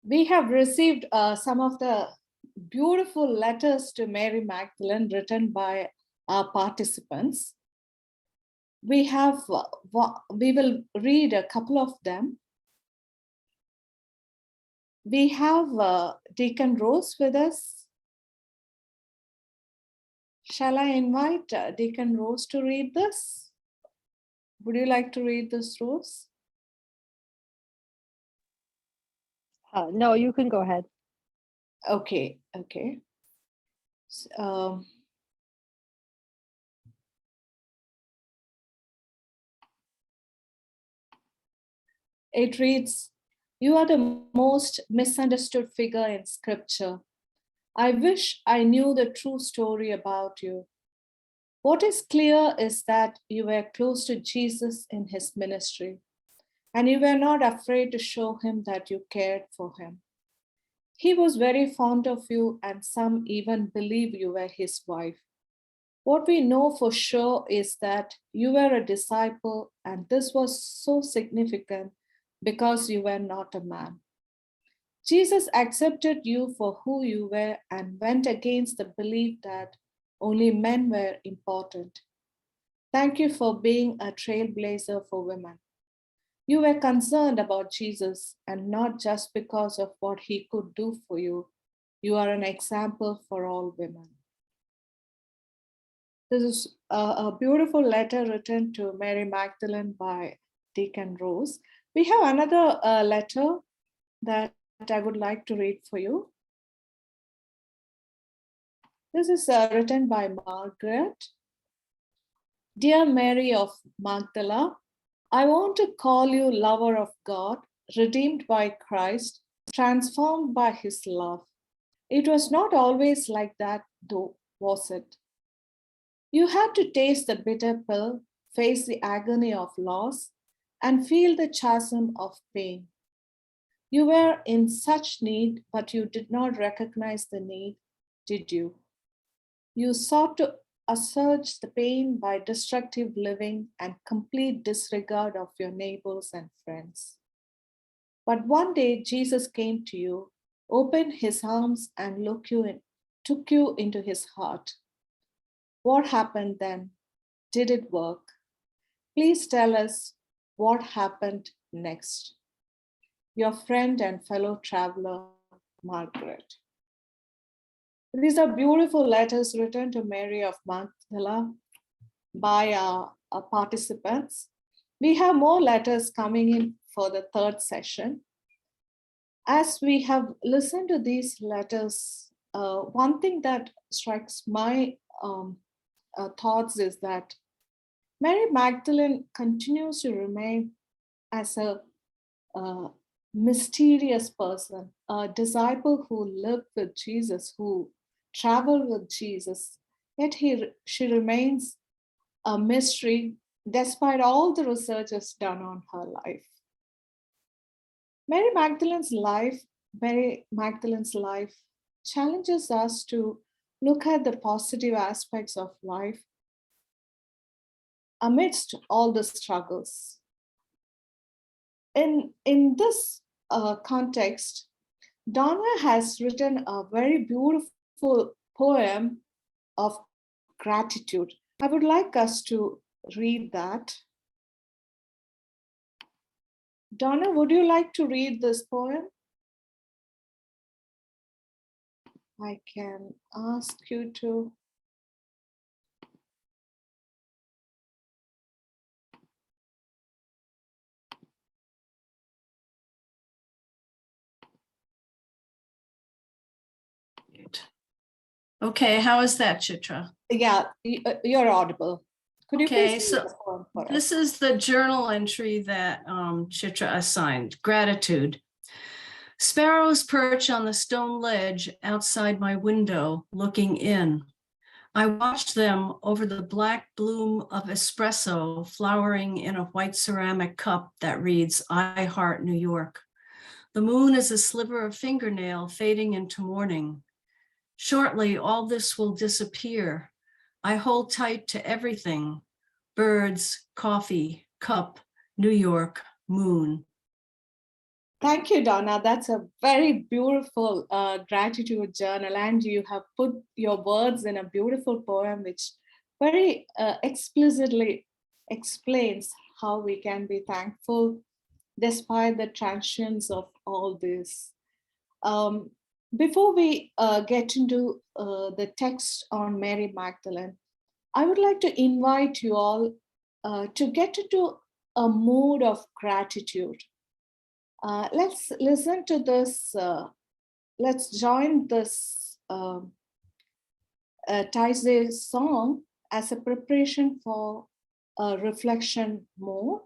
We have received some of the beautiful letters to Mary Magdalene written by our participants. We will read a couple of them. We have Deacon Rose with us. Shall I invite Deacon Rose to read this? Would you like to read this, Rose? No, you can go ahead. Okay. It reads, "You are the most misunderstood figure in Scripture. I wish I knew the true story about you. What is clear is that you were close to Jesus in his ministry, and you were not afraid to show him that you cared for him. He was very fond of you, and some even believe you were his wife. What we know for sure is that you were a disciple, and this was so significant because you were not a man. Jesus accepted you for who you were and went against the belief that only men were important. Thank you for being a trailblazer for women. You were concerned about Jesus, and not just because of what he could do for you. You are an example for all women." This is a beautiful letter written to Mary Magdalene by Deacon Rose. We have another letter that I would like to read for you. This is written by Margaret. "Dear Mary of Magdala, I want to call you lover of God, redeemed by Christ, transformed by his love. It was not always like that, though, was it? You had to taste the bitter pill, face the agony of loss, and feel the chasm of pain. You were in such need, but you did not recognize the need, did you? You sought to assuage the pain by destructive living and complete disregard of your neighbors and friends. But one day Jesus came to you, opened his arms, and took you into his heart. What happened then? Did it work? Please tell us what happened next. Your friend and fellow traveler, Margaret." These are beautiful letters written to Mary of Magdala by our participants. We have more letters coming in for the third session. As we have listened to these letters, one thing that strikes my thoughts is that Mary Magdalene continues to remain as a mysterious person, a disciple who lived with Jesus, who traveled with Jesus, yet she remains a mystery despite all the research done on her life. Mary Magdalene's life challenges us to look at the positive aspects of life amidst all the struggles. In this context, Donna has written a very beautiful poem of gratitude. I would like us to read that. Donna, would you like to read this poem? I can ask you to. Okay, how is that, Chitra? Yeah, you're audible. Could you Okay, please so read the poem for us? this is the journal entry that Chitra assigned. Gratitude. Sparrows perch on the stone ledge outside my window, looking in. I watch them over the black bloom of espresso flowering in a white ceramic cup that reads, "I Heart New York." The moon is a sliver of fingernail fading into morning. Shortly, all this will disappear. I hold tight to everything: birds, coffee, cup, New York, moon. Thank you, Donna. That's a very beautiful gratitude journal, and you have put your words in a beautiful poem, which very explicitly explains how we can be thankful despite the transitions of all this. Um, Before we get into the text on Mary Magdalene, I would like to invite you all to get into a mood of gratitude. Let's listen to this. Let's join this Taizé song as a preparation for a reflection more.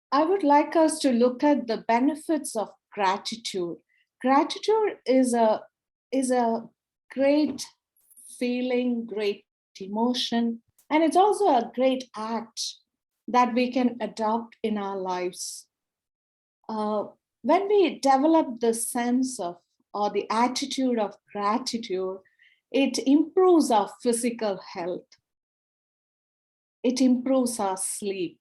I would like us to look at the benefits of gratitude. Gratitude is a great feeling, great emotion, and it's also a great act that we can adopt in our lives. When we develop the sense of or the attitude of gratitude, it improves our physical health. It improves our sleep.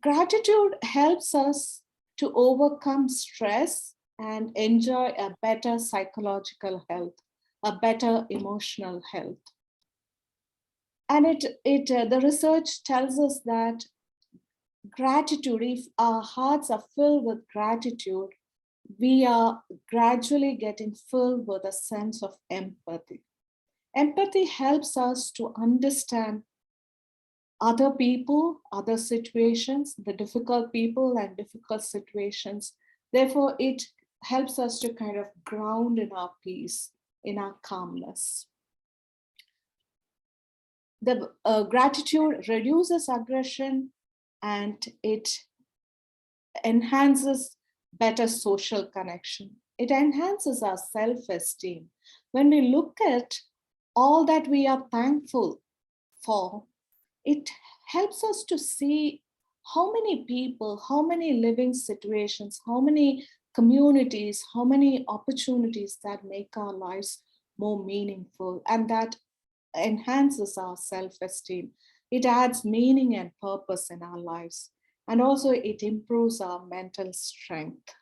Gratitude helps us to overcome stress and enjoy a better psychological health, a better emotional health. And the research tells us that gratitude, if our hearts are filled with gratitude, we are gradually getting filled with a sense of empathy. Empathy helps us to understand other people, other situations, the difficult people and difficult situations. Therefore, it helps us to kind of ground in our peace, in our calmness. The gratitude reduces aggression and it enhances better social connection. It enhances our self-esteem. When we look at all that we are thankful for, it helps us to see how many people, how many living situations, how many communities, how many opportunities that make our lives more meaningful, and that enhances our self-esteem. It adds meaning and purpose in our lives, and also it improves our mental strength.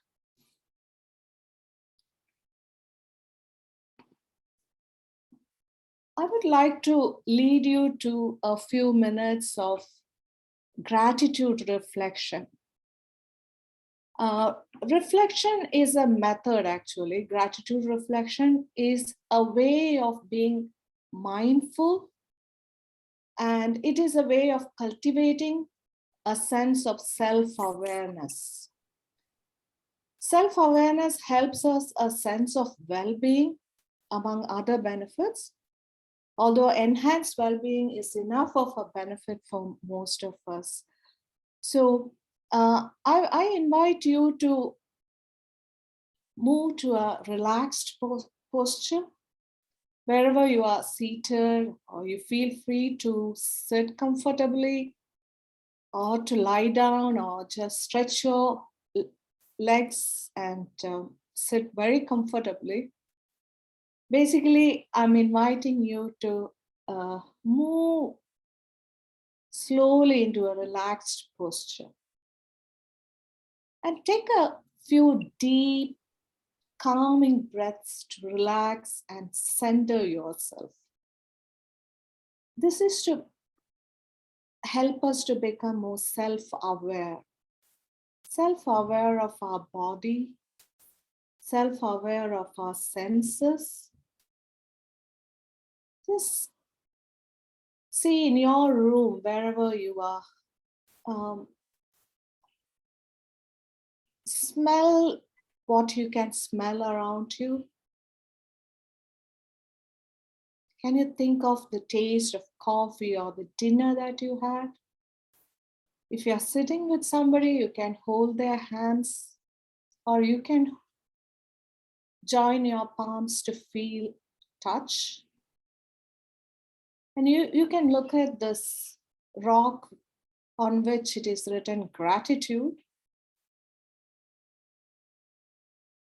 I would like to lead you to a few minutes of gratitude reflection. Reflection is a method, actually. Gratitude reflection is a way of being mindful, and it is a way of cultivating a sense of self-awareness. Self-awareness helps us a sense of well-being, among other benefits, although enhanced well-being is enough of a benefit for most of us. So I invite you to move to a relaxed posture. Wherever you are seated, or you feel free to sit comfortably, or to lie down, or just stretch your legs and sit very comfortably. Basically, I'm inviting you to move slowly into a relaxed posture. And take a few deep, calming breaths to relax and center yourself. This is to help us to become more self-aware. self-aware of our body, self-aware of our senses. Just see in your room, wherever you are, smell what you can smell around you. Can you think of the taste of coffee or the dinner that you had? If you're sitting with somebody, you can hold their hands, or you can join your palms to feel touch. And you can look at this rock on which it is written gratitude.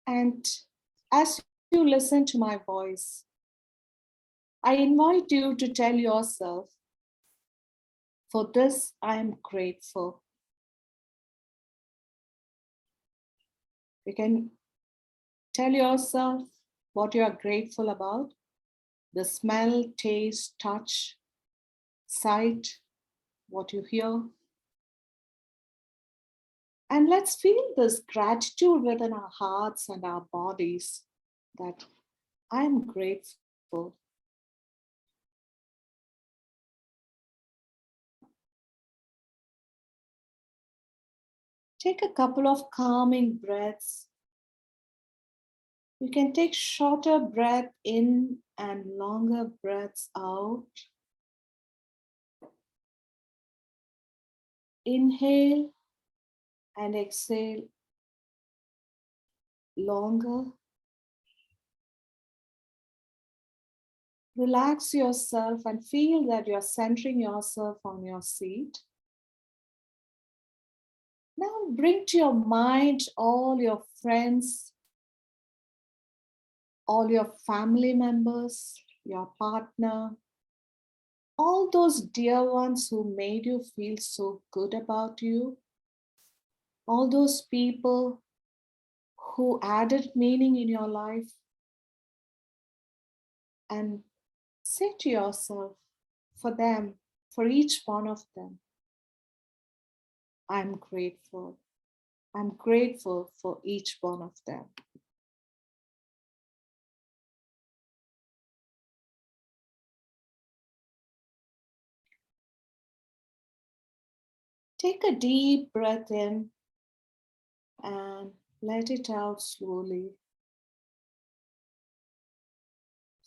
And as you listen to my voice, I invite you to tell yourself, for this I am grateful. You can tell yourself what you are grateful about: the smell, taste, touch, sight, what you hear. And let's feel this gratitude within our hearts and our bodies, that I am grateful. Take a couple of calming breaths. You can take shorter breath in and longer breaths out. Inhale and exhale longer. Relax yourself and feel that you're centering yourself on your seat. Now bring to your mind all your friends, all your family members, your partner, all those dear ones who made you feel so good about you, all those people who added meaning in your life. And say to yourself, for them, for each one of them, I'm grateful. I'm grateful for each one of them. Take a deep breath in and let it out slowly.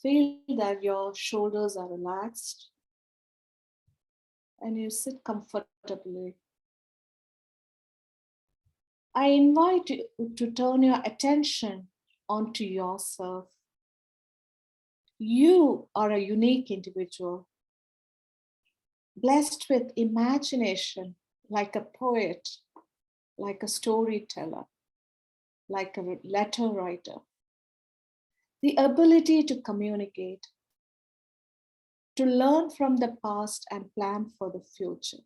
Feel that your shoulders are relaxed and you sit comfortably. I invite you to turn your attention onto yourself. You are a unique individual, blessed with imagination, like a poet, like a storyteller, like a letter writer. The ability to communicate, to learn from the past and plan for the future.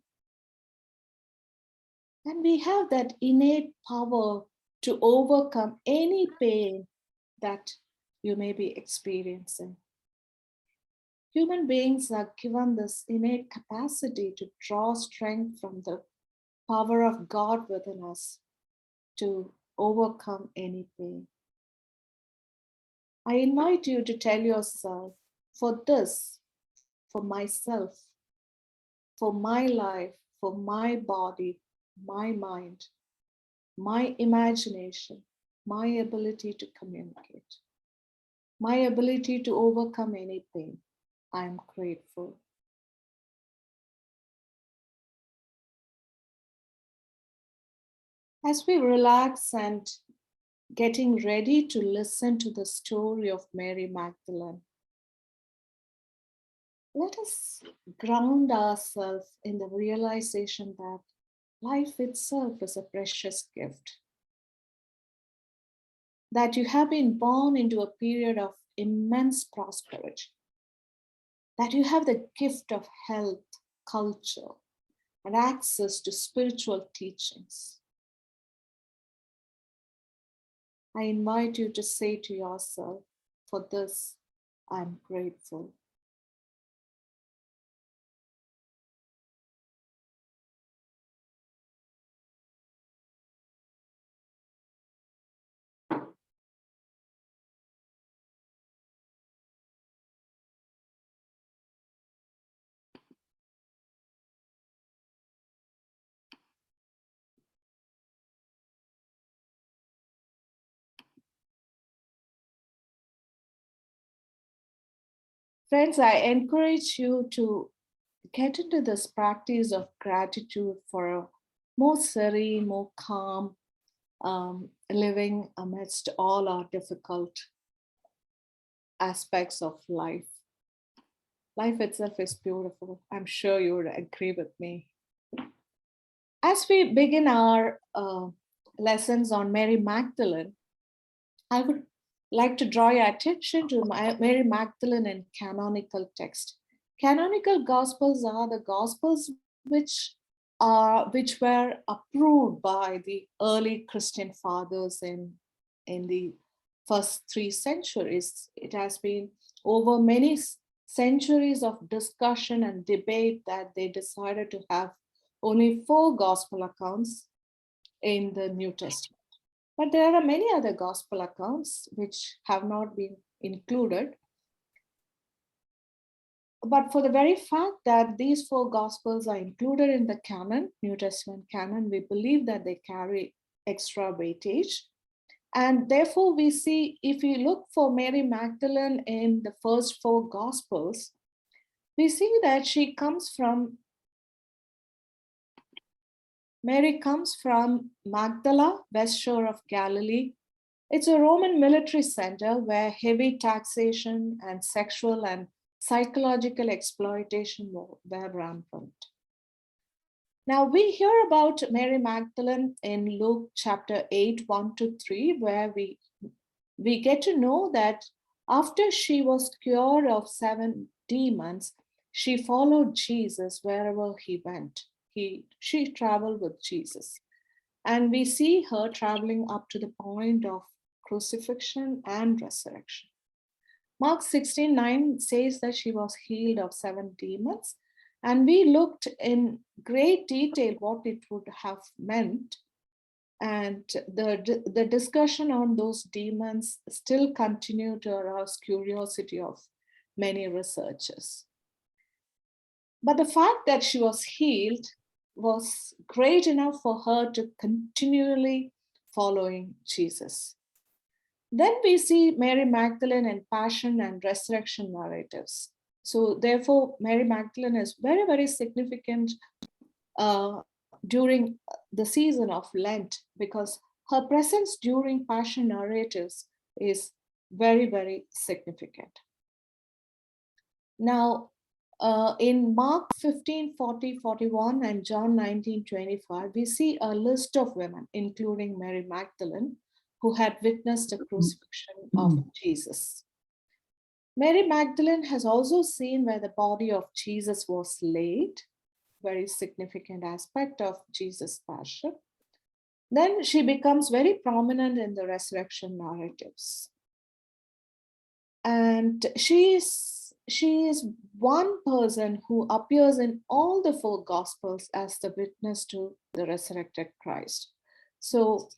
And we have that innate power to overcome any pain that you may be experiencing. Human beings are given this innate capacity to draw strength from the power of God within us to overcome any pain. I invite you to tell yourself, for this, for myself, for my life, for my body, my mind, my imagination, my ability to communicate, my ability to overcome any pain, I am grateful. As we relax and getting ready to listen to the story of Mary Magdalene, let us ground ourselves in the realization that life itself is a precious gift. That you have been born into a period of immense prosperity. That you have the gift of health, culture, and access to spiritual teachings. I invite you to say to yourself, for this, I'm grateful. Friends, I encourage you to get into this practice of gratitude for a more serene, more calm living amidst all our difficult aspects of life. Life itself is beautiful. I'm sure you would agree with me. As we begin our lessons on Mary Magdalene, I would like to draw your attention to Mary Magdalene in canonical text. Canonical gospels are the gospels which were approved by the early Christian fathers in the first 3 centuries. It has been over many centuries of discussion and debate that they decided to have only 4 gospel accounts in the New Testament. But there are many other gospel accounts which have not been included. But for the very fact that these 4 gospels are included in the canon, New Testament canon, we believe that they carry extra weightage. And therefore, we see, if you look for Mary Magdalene in the first 4 gospels, we see that Mary comes from Magdala, west shore of Galilee. It's a Roman military center where heavy taxation and sexual and psychological exploitation were rampant. Now we hear about Mary Magdalene in Luke chapter 8, 1-3, where we get to know that after she was cured of 7 demons, she followed Jesus wherever he went. She traveled with Jesus. And we see her traveling up to the point of crucifixion and resurrection. Mark 16:9 says that she was healed of 7 demons. And we looked in great detail what it would have meant. And the discussion on those demons still continue to arouse curiosity of many researchers. But the fact that she was healed was great enough for her to continually following Jesus. Then we see Mary Magdalene in passion and resurrection narratives. So therefore, Mary Magdalene is very, very significant during the season of Lent, because her presence during passion narratives is very, very significant. Now, in Mark 15:40-41 and John 19:25, we see a list of women, including Mary Magdalene, who had witnessed the crucifixion of Jesus. Mary Magdalene has also seen where the body of Jesus was laid, very significant aspect of Jesus' passion. Then she becomes very prominent in the resurrection narratives. And she is one person who appears in all the 4 gospels as the witness to the resurrected Christ. So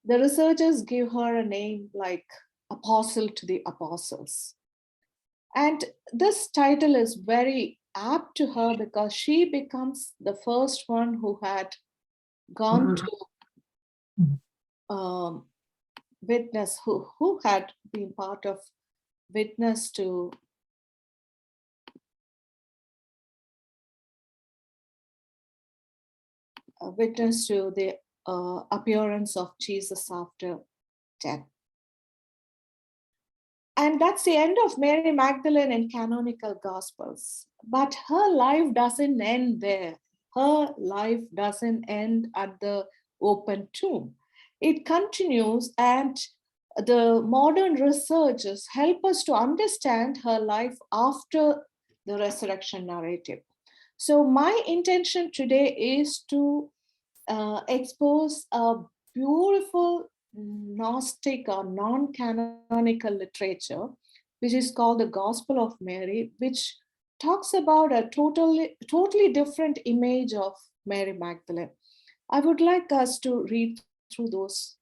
the researchers give her a name like Apostle to the Apostles. And this title is very apt to her because she becomes the first one who had gone to witness, who had been part of witness to the appearance of Jesus after death. And that's the end of Mary Magdalene in canonical gospels. But her life doesn't end there. Her life doesn't end at the open tomb. It continues, and the modern researchers help us to understand her life after the resurrection narrative. So my intention today is to expose a beautiful Gnostic or non-canonical literature, which is called the Gospel of Mary, which talks about a totally different image of Mary Magdalene. I would like us to read through those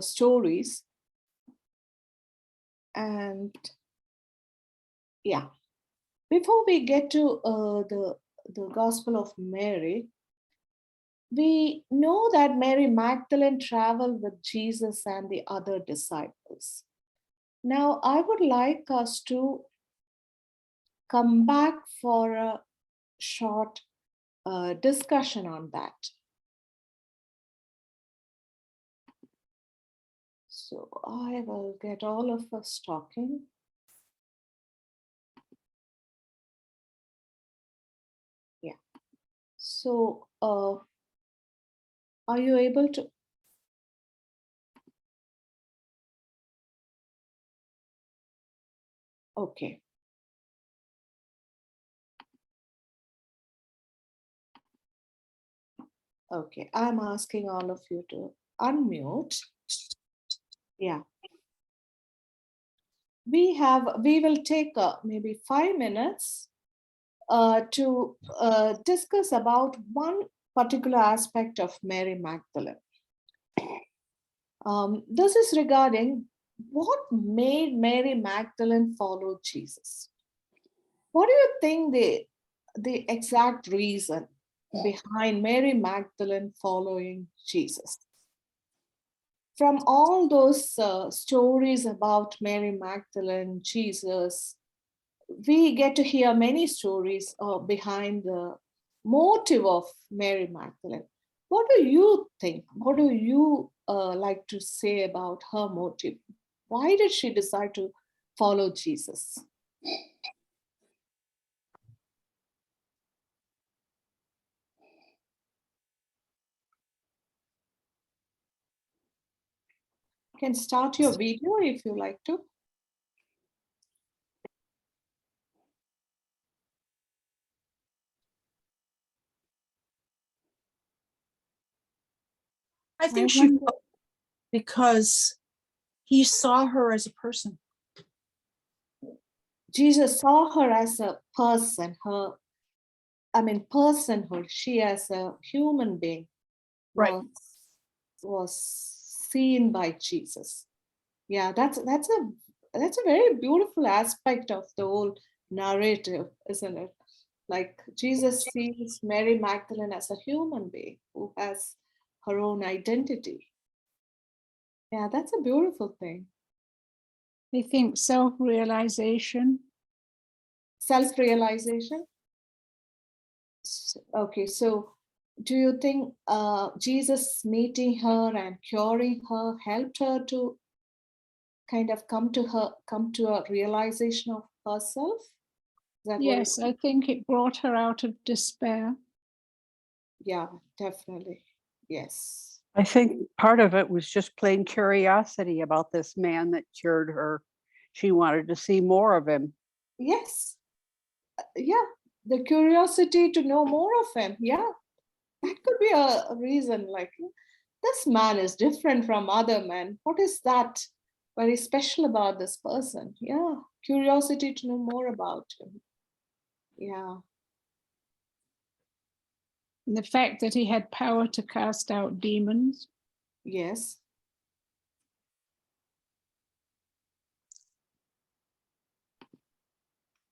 stories. And yeah, before we get to the Gospel of Mary, we know that Mary Magdalene traveled with Jesus and the other disciples. Now, I would like us to come back for a short discussion on that. So I will get all of us talking. Yeah. So are you able to? Okay. Okay, I'm asking all of you to unmute. Yeah. We will take maybe 5 minutes to discuss about one particular aspect of Mary Magdalene. This is regarding what made Mary Magdalene follow Jesus. What do you think the exact reason behind Mary Magdalene following Jesus? From all those stories about Mary Magdalene, Jesus, we get to hear many stories behind the motive of Mary Magdalene. What do you think? What do you like to say about her motive? Why did she decide to follow Jesus? You can start your video if you like to. I think I she wonder- followed because he saw her as a person. Jesus saw her as a person, personhood. She as a human being Right. was seen by Jesus. Yeah, that's a very beautiful aspect of the whole narrative, isn't it? Like Jesus sees Mary Magdalene as a human being who has her own identity. Yeah, that's a beautiful thing. I think self-realization. Self-realization. Okay, so do you think Jesus meeting her and curing her helped her to kind of come to a realization of herself? Is that what you Yes, I think it brought her out of despair. Yeah, definitely. Yes. I think part of it was just plain curiosity about this man that cured her. She wanted to see more of him. Yes. Yeah. The curiosity to know more of him. Yeah. That could be a reason. Like, this man is different from other men. What is that very special about this person? Yeah. Curiosity to know more about him. Yeah. And the fact that he had power to cast out demons. Yes.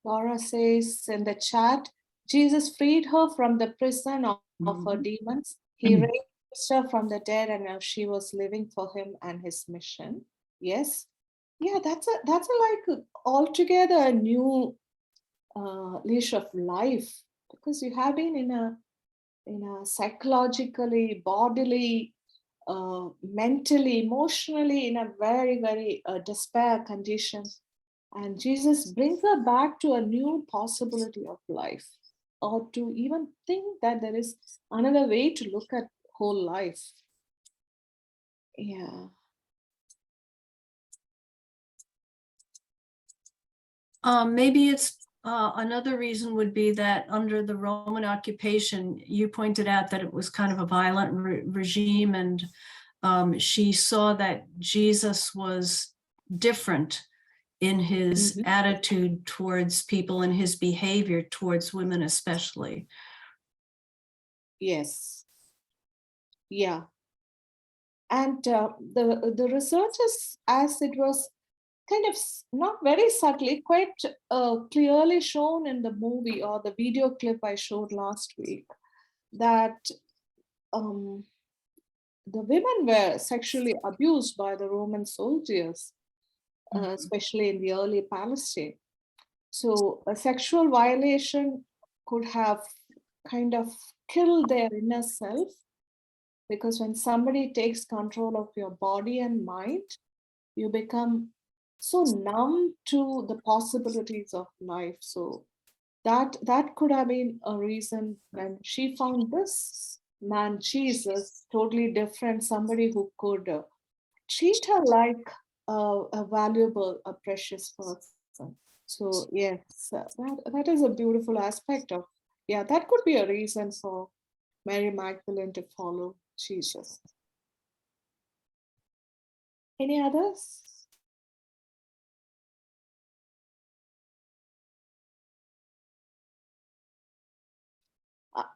Laura says in the chat, Jesus freed her from the prison of her demons. He raised her from the dead, and now she was living for him and his mission. Yes. Yeah, that's like altogether a new leash of life, because you have been in a psychologically, bodily, mentally, emotionally in a very, very despair condition. And Jesus brings her back to a new possibility of life, or to even think that there is another way to look at whole life. Yeah. Maybe it's another reason would be that under the Roman occupation, you pointed out that it was kind of a violent regime, and she saw that Jesus was different in his attitude towards people and his behavior towards women especially. Yes. Yeah. And the researchers, as it was kind of not very subtly, quite clearly shown in the movie or the video clip I showed last week, that the women were sexually abused by the Roman soldiers. especially in the early Palestine. So a sexual violation could have kind of killed their inner self, because when somebody takes control of your body and mind, you become so numb to the possibilities of life. So that could have been a reason when she found this man Jesus totally different, somebody who could treat her like a valuable, a precious person. So yes, that is a beautiful aspect of, yeah, that could be a reason for Mary Magdalene to follow Jesus. Any others?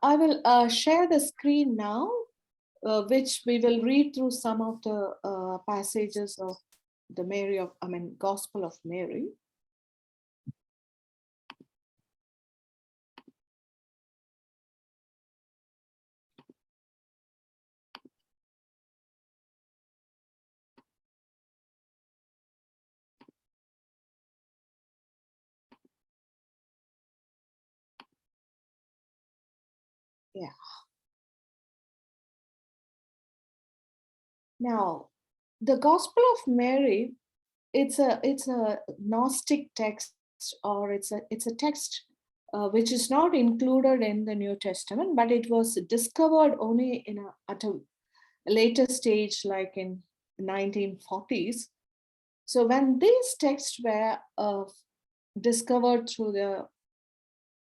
I will share the screen now, which we will read through some of the passages of the Gospel of Mary. Yeah. Now, the Gospel of Mary, it's a Gnostic text, or it's a text which is not included in the New Testament, but it was discovered only at a later stage, like in 1940s. So when these texts were discovered through the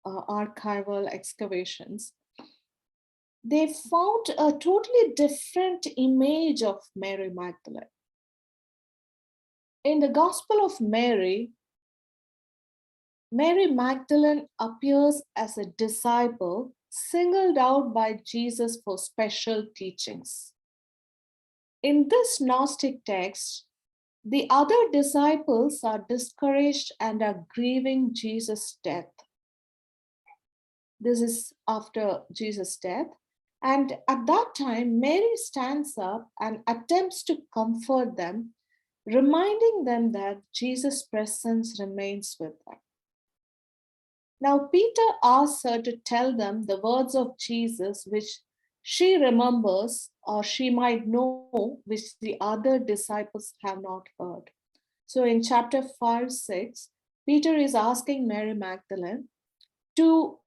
archival excavations, they found a totally different image of Mary Magdalene. In the Gospel of Mary, Mary Magdalene appears as a disciple singled out by Jesus for special teachings. In this Gnostic text, the other disciples are discouraged and are grieving Jesus' death. This is after Jesus' death. And at that time, Mary stands up and attempts to comfort them, reminding them that Jesus' presence remains with them. Now, Peter asks her to tell them the words of Jesus, which she remembers, or she might know, which the other disciples have not heard. So in chapter 5-6, Peter is asking Mary Magdalene to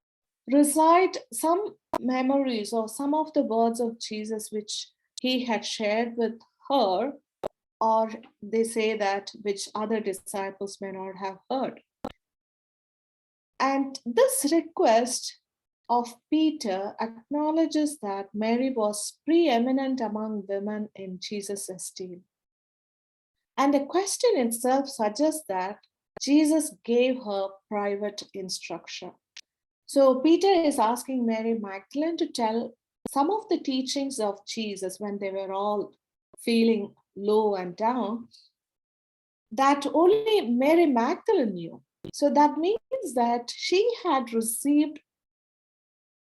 recite some memories or some of the words of Jesus which he had shared with her, or they say that which other disciples may not have heard. And this request of Peter acknowledges that Mary was preeminent among women in Jesus' esteem. And the question itself suggests that Jesus gave her private instruction. So Peter is asking Mary Magdalene to tell some of the teachings of Jesus when they were all feeling low and down, that only Mary Magdalene knew. So that means that she had received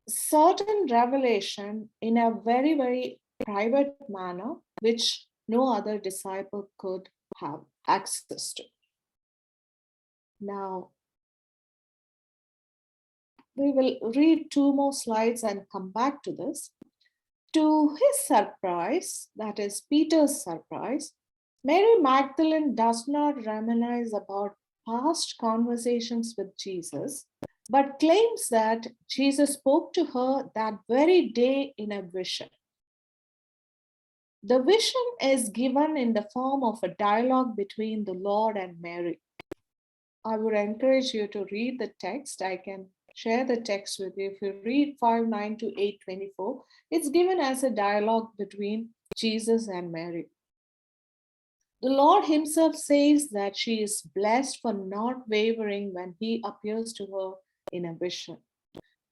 certain revelation in a very, very private manner, which no other disciple could have access to. Now, we will read 2 more slides and come back to this. To his surprise, that is Peter's surprise, Mary Magdalene does not reminisce about past conversations with Jesus, but claims that Jesus spoke to her that very day in a vision. The vision is given in the form of a dialogue between the Lord and Mary. I would encourage you to read the text. I can share the text with you. If you read 5:9 to 8:24, it's given as a dialogue between Jesus and Mary. The Lord himself says that she is blessed for not wavering when he appears to her in a vision.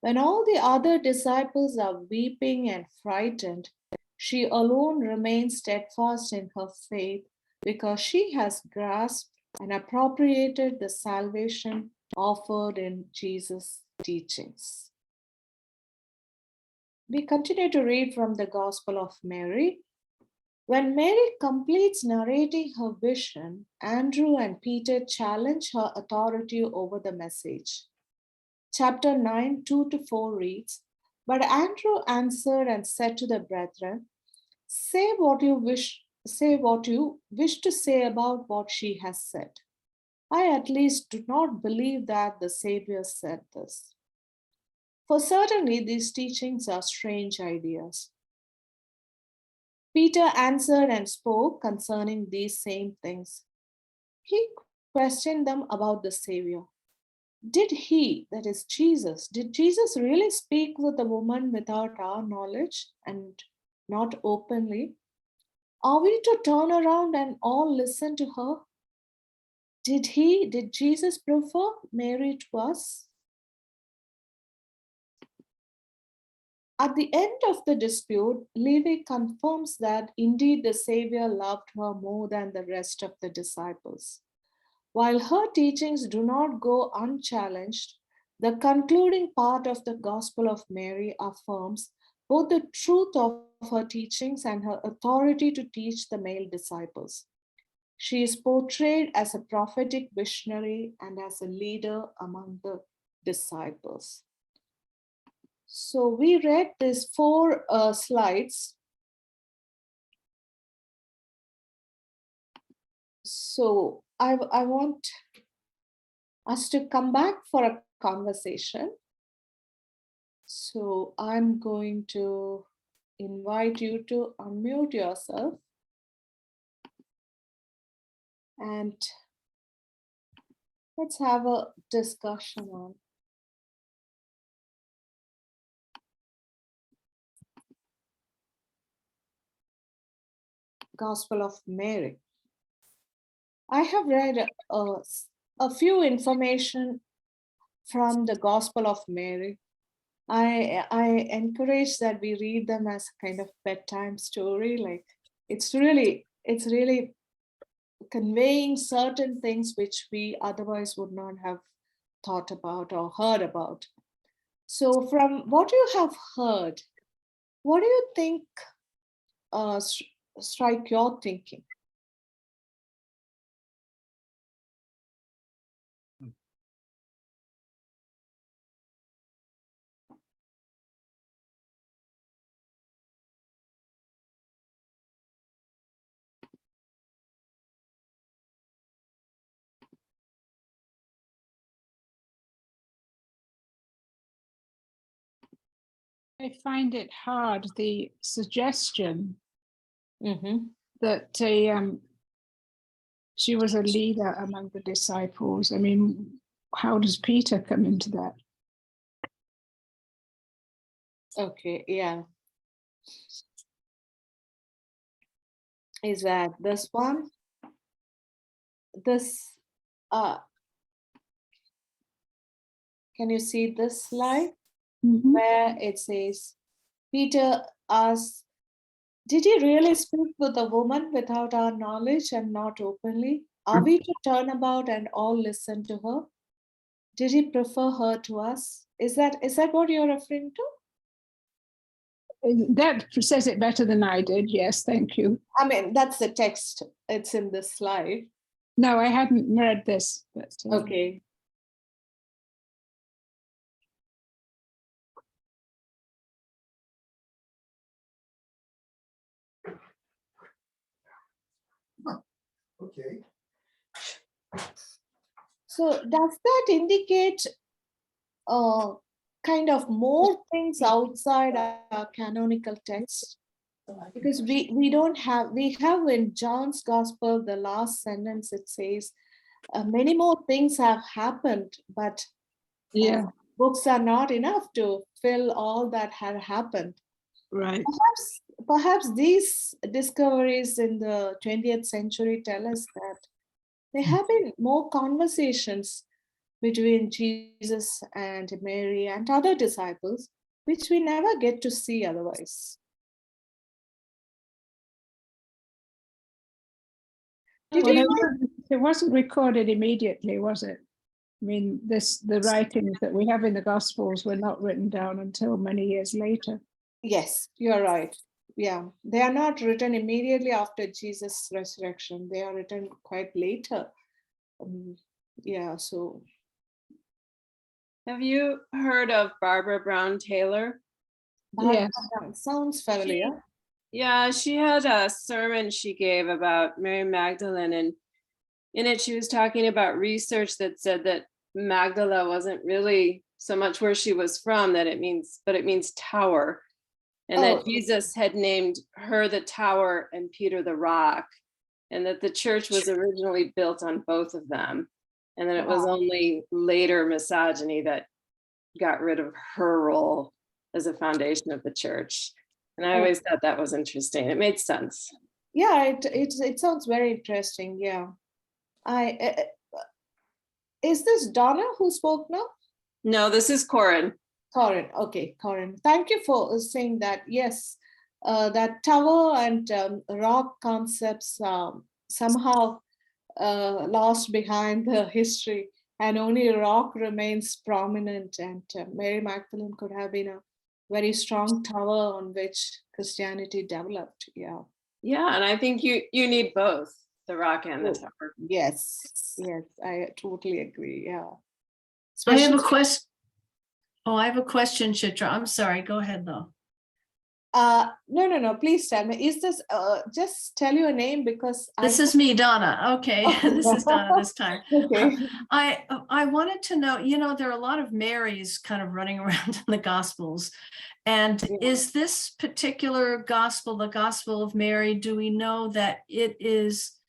When all the other disciples are weeping and frightened, she alone remains steadfast in her faith because she has grasped and appropriated the salvation offered in Jesus' teachings. We continue to read from the Gospel of Mary. When Mary completes narrating her vision, Andrew and Peter challenge her authority over the message. Chapter 9, 2-4 reads, "But Andrew answered and said to the brethren, say what you wish to say about what she has said. I at least do not believe that the Savior said this. For certainly these teachings are strange ideas." Peter answered and spoke concerning these same things. He questioned them about the Savior. Did he, that is Jesus, did Jesus really speak with the woman without our knowledge and not openly? Are we to turn around and all listen to her? Did Jesus prefer Mary to us? At the end of the dispute, Levi confirms that indeed the Savior loved her more than the rest of the disciples. While her teachings do not go unchallenged, the concluding part of the Gospel of Mary affirms both the truth of her teachings and her authority to teach the male disciples. She is portrayed as a prophetic visionary and as a leader among the disciples. So we read these 4 slides. So I want us to come back for a conversation. So I'm going to invite you to unmute yourself and let's have a discussion on Gospel of Mary. I have read a few information from the Gospel of Mary. I encourage that we read them as kind of bedtime story. Like it's really conveying certain things which we otherwise would not have thought about or heard about. So from what you have heard, what do you think strike your thinking? I find it hard, the suggestion Mm-hmm. that she was a leader among the disciples. I mean, how does Peter come into that? Okay, yeah. Is that this one? This, can you see this slide where it says, Peter asks, did he really speak with a woman without our knowledge and not openly? Are we to turn about and all listen to her? Did he prefer her to us? Is that what you're referring to? That says it better than I did. Yes, thank you. I mean, that's the text. It's in this slide. No, I hadn't read this. But, Okay. Okay. So does that indicate kind of more things outside our canonical text? Because we have in John's Gospel, the last sentence, it says, many more things have happened, but yeah, books are not enough to fill all that had happened. right. Perhaps these discoveries in the 20th century tell us that there have been more conversations between Jesus and Mary and other disciples, which we never get to see otherwise. Did Well, you it wasn't recorded immediately, was it? I mean, the writings that we have in the Gospels were not written down until many years later. Yes, you're right. yeah, they are not written immediately after Jesus' resurrection. They are written quite later. Yeah, so Have you heard of Barbara Brown Taylor? Barbara Yes. Brown sounds familiar. Yeah, she had a sermon she gave about Mary Magdalene, and in it she was talking about research that said that Magdala wasn't really so much where she was from, but it means tower, and that Oh, Jesus had named her the tower and Peter the rock, and that the church was originally built on both of them, and then it was wow. only later misogyny that got rid of her role as a foundation of the church. And I Oh, always thought that was interesting. It made sense. yeah, it sounds very interesting. Yeah, is this Donna who spoke now? No, this is Corin. Corin, okay, Corin. Thank you for saying that. Yes, that tower and rock concepts somehow lost behind the history, and only rock remains prominent. And Mary Magdalene could have been a very strong tower on which Christianity developed. Yeah. Yeah, and I think you need both the rock and the Oh, tower. yes, yes, I totally agree. Yeah. I have a Especially, question. Oh, I have a question, Chitra. I'm sorry. Go ahead, though. no, please tell me. Is this just tell your name because This is me, Donna. Okay, this is Donna this time. Okay. I wanted to know, there are a lot of Marys kind of running around in the Gospels. And Yeah. is this particular gospel, the Gospel of Mary, do we know that it is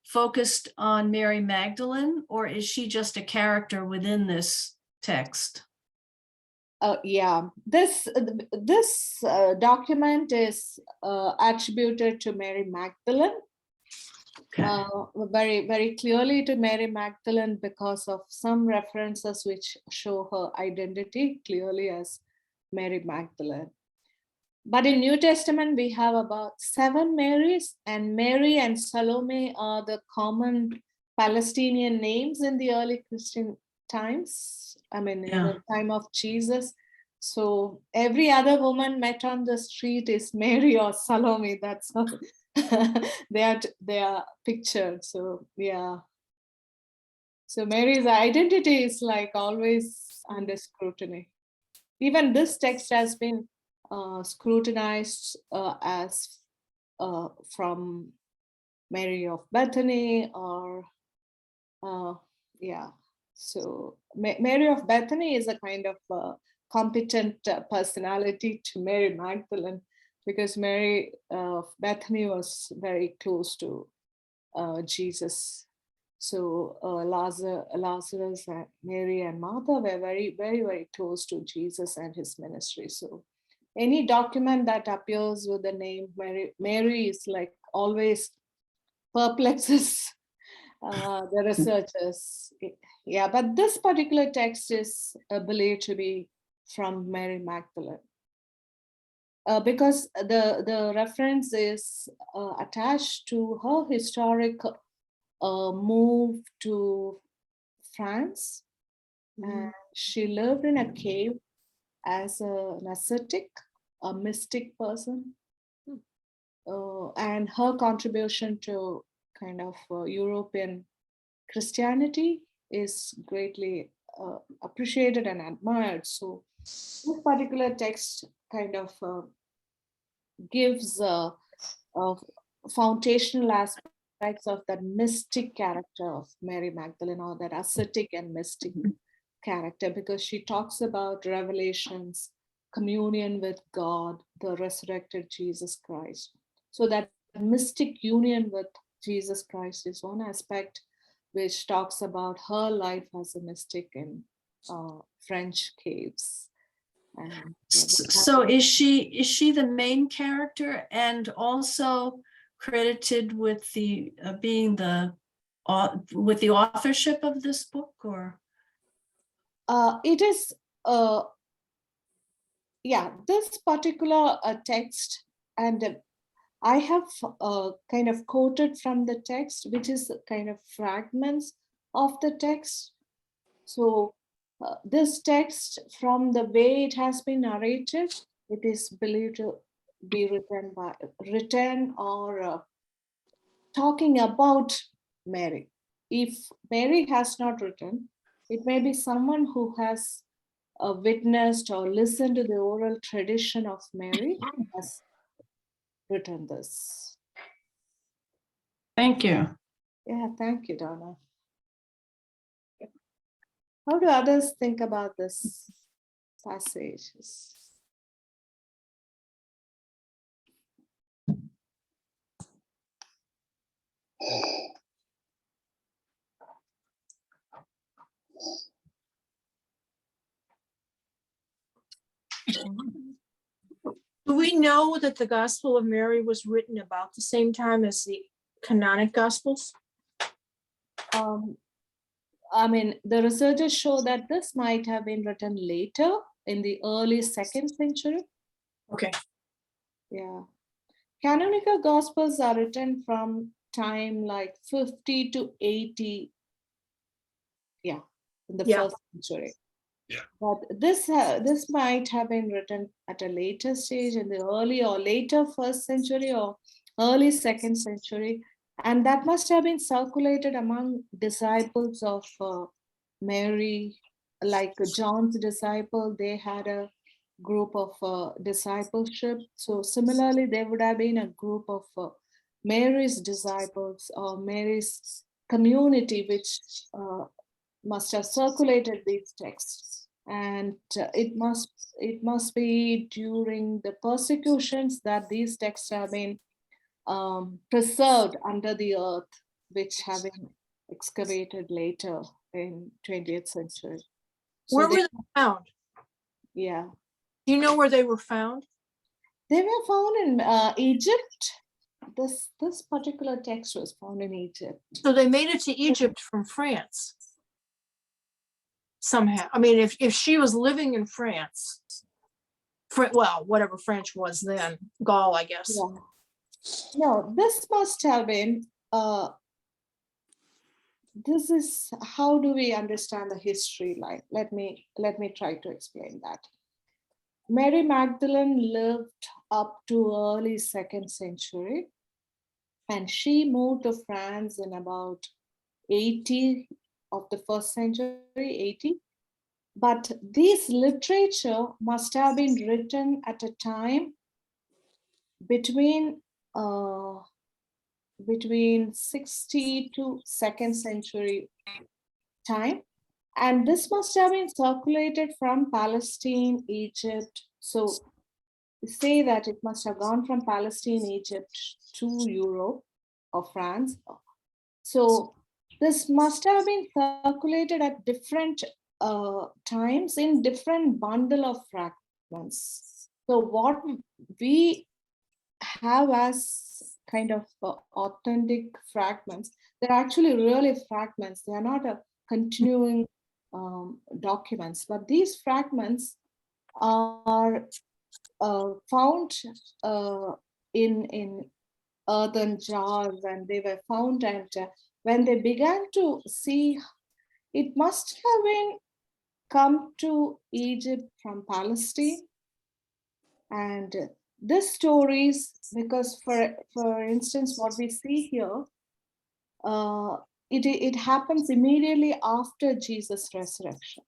focused on Mary Magdalene, or is she just a character within this text? Yeah, this document is attributed to Mary Magdalene, Okay. very, very clearly to Mary Magdalene because of some references which show her identity clearly as Mary Magdalene. But in New Testament, we have about 7 Marys, and Mary and Salome are the common Palestinian names in the early Christian times. I mean, in the time of Jesus. So every other woman met on the street is Mary or Salome. That's how they are pictured. So yeah. So Mary's identity is like always under scrutiny. Even this text has been scrutinized as from Mary of Bethany, or yeah. So Mary of Bethany is a kind of competent personality to Mary Magdalene, because Mary of Bethany was very close to Jesus. So Lazarus, and Mary and Martha were very, very, very close to Jesus and his ministry. So any document that appears with the name Mary is like always perplexes the researchers. Yeah, but this particular text is believed to be from Mary Magdalene. Because the reference is attached to her historic move to France, and she lived in a cave as an ascetic, a mystic person, and her contribution to kind of European Christianity is greatly appreciated and admired. So this particular text kind of gives foundational aspects of that mystic character of Mary Magdalene, or that ascetic and mystic character, because she talks about revelations, communion with God, the resurrected Jesus Christ. So that mystic union with Jesus Christ is one aspect which talks about her life as a mystic in French caves. And So is she the main character and also credited with the being the with the authorship of this book, or? It is yeah, this particular text, and I have kind of quoted from the text, which is kind of fragments of the text. So this text, from the way it has been narrated, it is believed to be written or talking about Mary. If Mary has not written, it may be someone who has witnessed or listened to the oral tradition of Mary who has written this. Thank you. Yeah, thank you, Donna. How do others think about this passage? Do we know that the Gospel of Mary was written about the same time as the canonic Gospels? I mean, the researchers show that this might have been written later in the early 2nd century. Okay. Yeah. Canonical Gospels are written from time like 50 to 80. Yeah, in the Yeah. 1st century. But this might have been written at a later stage in the early or later 1st century or early 2nd century, and that must have been circulated among disciples of Mary, like John's disciple. They had a group of discipleship. So similarly, there would have been a group of Mary's disciples or Mary's community, which must have circulated these texts, and it must be during the persecutions that these texts have been preserved under the earth, which have been excavated later in 20th century. So Where were they found? yeah, Do you know where they were found? they were found in Egypt. This particular text was found in Egypt. So they made it to Egypt from France. Somehow. I mean, if she was living in France, well, whatever French was then, Gaul, I guess. Yeah. No, this must have been this is, how do we understand the history line? Let me try to explain that. Mary Magdalene lived up to early 2nd century, and she moved to France in about 80 of the 1st century, 80. But this literature must have been written at a time between 60 to 2nd century time, and this must have been circulated from Palestine, Egypt. So say that it must have gone from Palestine, Egypt to Europe or France. So this must have been circulated at different times in different bundle of fragments. So what we have as kind of authentic fragments, they're actually really fragments. They are not a continuing documents, but these fragments are found in earthen jars, and they were found, and when they began to see, it must have been come to Egypt from Palestine. And this stories, because for instance, what we see here, it happens immediately after Jesus' resurrection.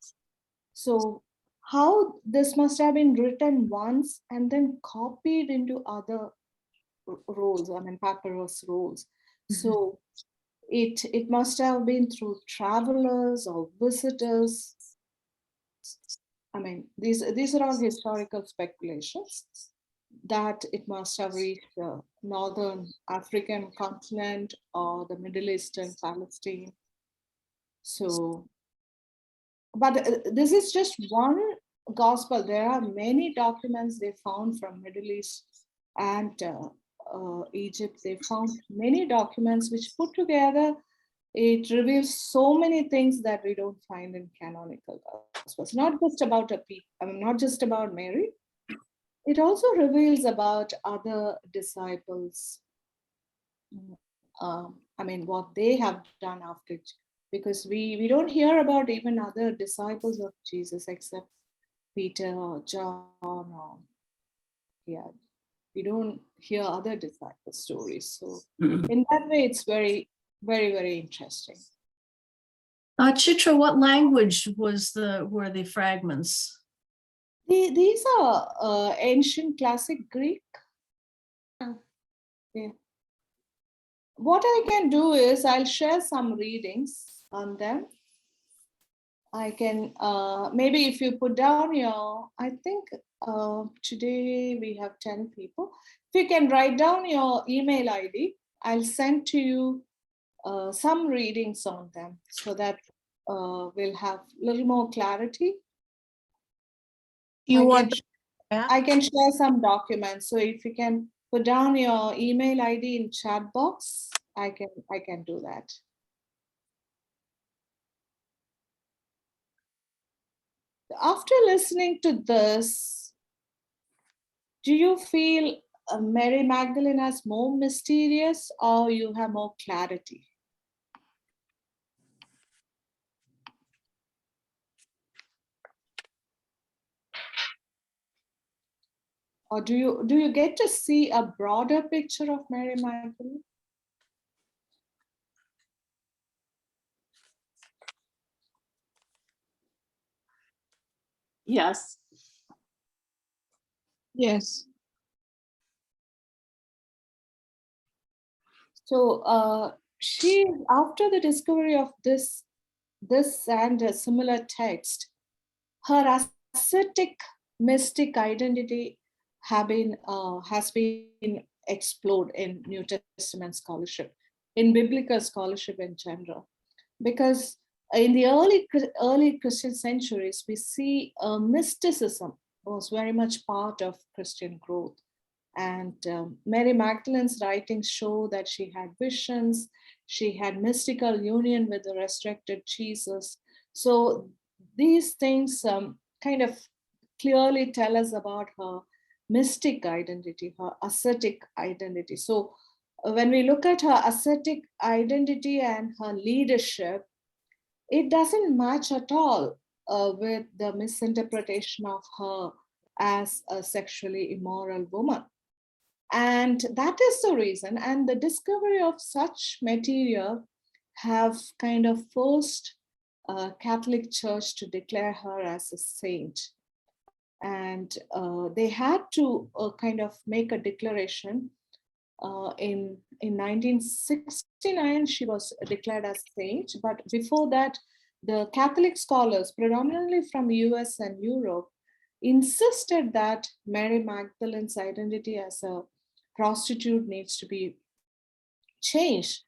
So how this must have been written once and then copied into other rolls, I mean papyrus rolls. So it must have been through travelers or visitors. I mean, these are all historical speculations that it must have reached the northern African continent or the Middle Eastern Palestine. So, but this is just one gospel. There are many documents they found from Middle East and Egypt. They found many documents which put together, it reveals so many things that we don't find in canonical gospels. Not just about not just about Mary. It also reveals about other disciples. I mean, what they have done after, because we don't hear about even other disciples of Jesus except Peter or John or We don't hear other disciple stories. So Mhm. in that way, it's very, very, very interesting. Chitra, what language were the fragments? These are ancient classic Greek. Yeah. What I can do is I'll share some readings on them. I can, maybe if you put down your, I think today we have 10 people. If you can write down your email ID, I'll send to you some readings on them so that we'll have a little more clarity. You I want can, that? I can share some documents. So if you can put down your email ID in chat box, I can do that. After listening to this, do you feel Mary Magdalene as more mysterious or you have more clarity? Or do you get to see a broader picture of Mary Magdalene? Yes. Yes. So she, after the discovery of this and a similar text, her ascetic mystic identity has been explored in New Testament scholarship, in biblical scholarship in general, because in the early Christian centuries, we see mysticism was very much part of Christian growth. And Mary Magdalene's writings show that she had visions, she had mystical union with the resurrected Jesus. So these things kind of clearly tell us about her mystic identity, her ascetic identity. So when we look at her ascetic identity and her leadership, it doesn't match at all with the misinterpretation of her as a sexually immoral woman. And that is the reason, and the discovery of such material have kind of forced Catholic Church to declare her as a saint. And they had to kind of make a declaration. In 1969, she was declared as saint, but before that, the Catholic scholars, predominantly from US and Europe, insisted that Mary Magdalene's identity as a prostitute needs to be changed.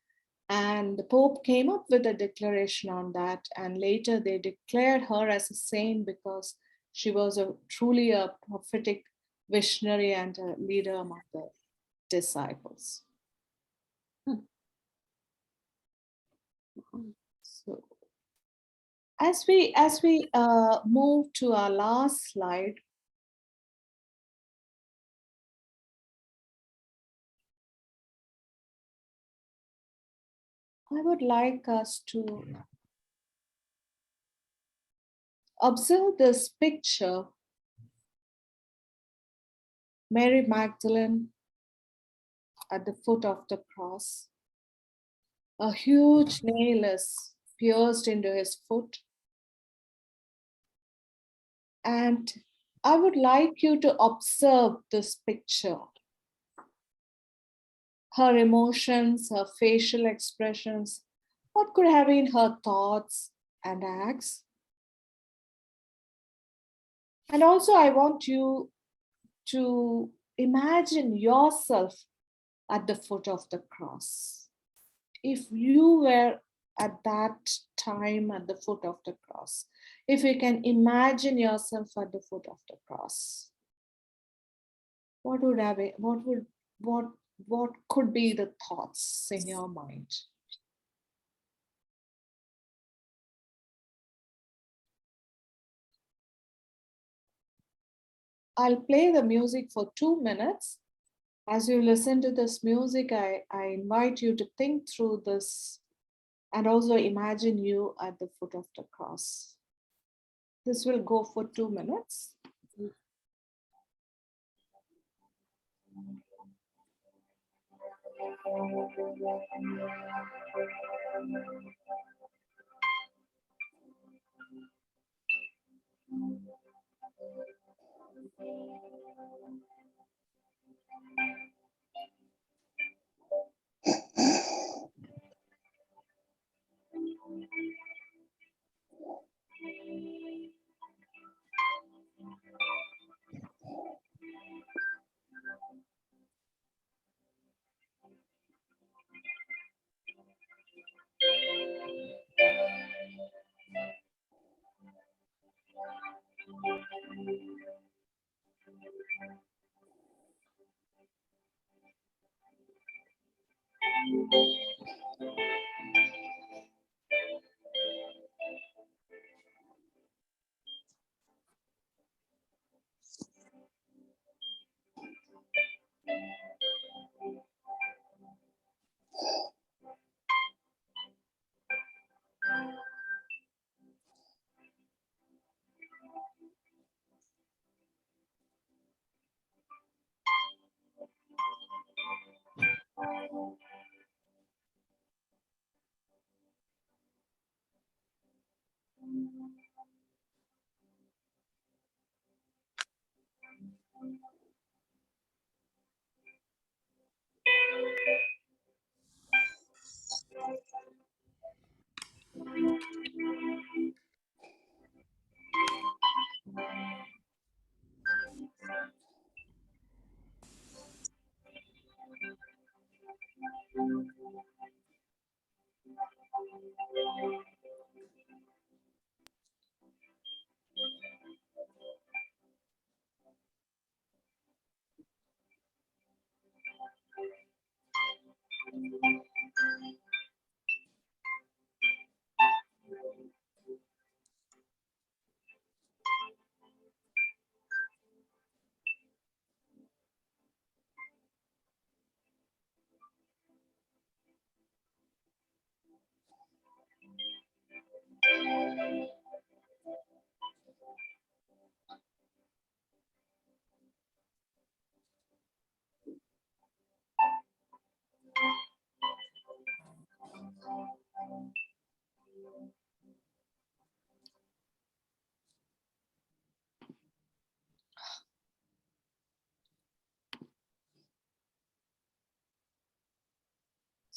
And the Pope came up with a declaration on that, and later they declared her as a saint because she was truly a prophetic visionary and a leader among the disciples. So as we move to our last slide, I would like us to observe this picture. Mary Magdalene at the foot of the cross. A huge nail is pierced into his foot. And I would like you to observe this picture. Her emotions, her facial expressions, what could have been her thoughts and acts. And also I want you to imagine yourself at the foot of the cross. If you were at that time at the foot of the cross, if you can imagine yourself at the foot of the cross, what could be the thoughts in your mind? I'll play the music for 2 minutes. As you listen to this music, I invite you to think through this and also imagine you at the foot of the cross. This will go for 2 minutes.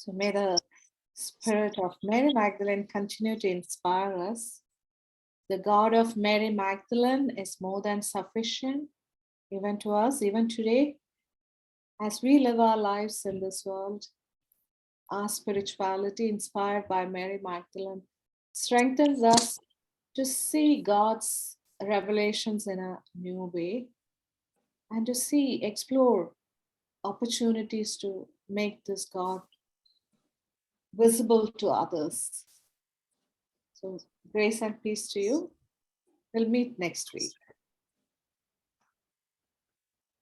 So may the spirit of Mary Magdalene continue to inspire us. The God of Mary Magdalene is more than sufficient, even to us, even today, as we live our lives in this world. Our spirituality, inspired by Mary Magdalene, strengthens us to see God's revelations in a new way and to explore opportunities to make this God visible to others. So, grace and peace to you. We'll meet next week.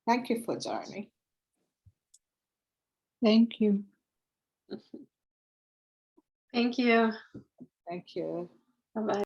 Thank you for joining. Thank you. Thank you. Thank you. Bye-bye.